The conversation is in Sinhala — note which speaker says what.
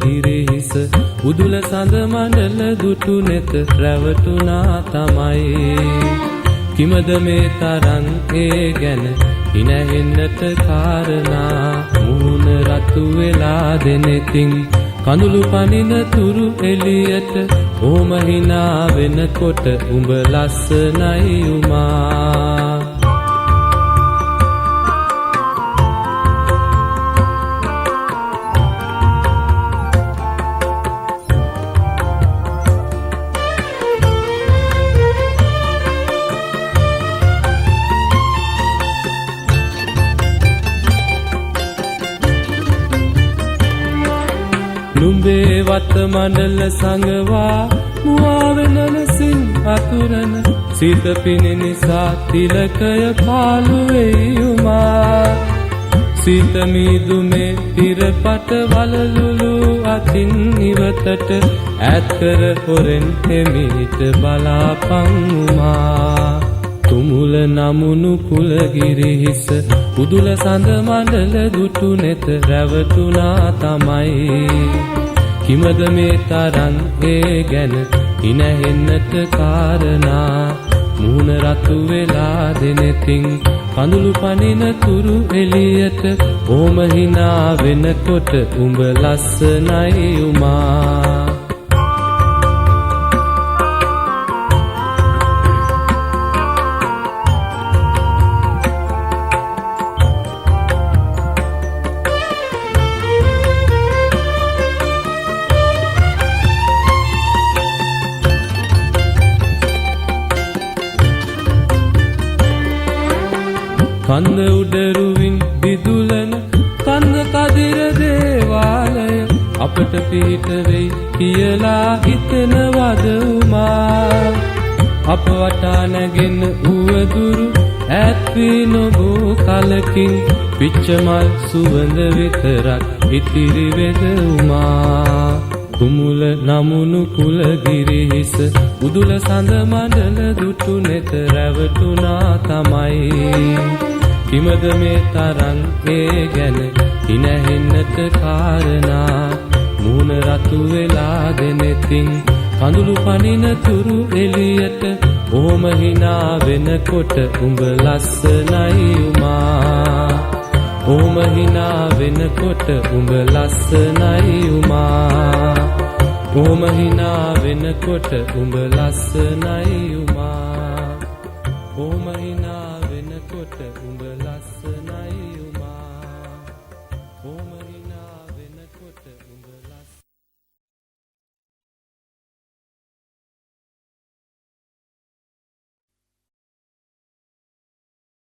Speaker 1: ගිරිහිස උදුල සඳ මණ්ඩල දුටු නෙත රැවටුණා තමයි කිමද මේ තරම් ඒ ගැන ඉනහෙන්නට කාරණා මූණ රතු වෙලා දෙනෙතින් කඳුළු පනින තුරු එළියට ඕම hina වෙනකොට උඹ ලස්සනයි උමා නුඹේ වත මණ්ඩල සංගවා මුවාවෙනලසින් අතුරන සිත පිණි නිසා තිලකය පාළු වෙයිුමා සිත මීදුමේ තිරපට වලලුලු අතින් ඉවතට ඈත් කර හොරෙන් එමිට බලාපන් උමා තුමුල නමුණු කුලගිරිහිස උදුල සඳ මණ්ඩල දුටු නෙත රැවටුණා තමයි කිමද මේ තරම් ඒ ගැන ඉනහෙන්නට කාරණා මූණ රතු වෙලා දෙනෙතින් කඳුළු පනින තුරු එළියට ඕම hina වෙනකොට උඹ ලස්සනයි උමා කන්ද උඩරුවින් විදුලන කන්ද කදිර දේවාලය අපට පිහිට වෙයි කියලා හිතනවද උමා අප වටා නැගෙන උවදුරු ඈත් වී නොබෝ කලකින් පිච්චමල් සුවඳ විතරක් ඉතිරි වෙද උමා තුමුල නමුණු කුලගිරිහිස උදුල සඳ මණ්ඩල දුටු නෙත රැවටුණා තමයි කිමද මේ තරම් ඒ ගැන ඉනහෙන්නට කාරණා මූණ රතු වෙලා දෙනෙතින් කඳුළු පනින තුරු එළියට ඕම hina වෙනකොට උඹ ලස්සනයි උමා ඕම hina වෙනකොට උඹ ලස්සනයි උමා ඕම hina වෙනකොට උඹ ලස්සනයි උමා ඕම hina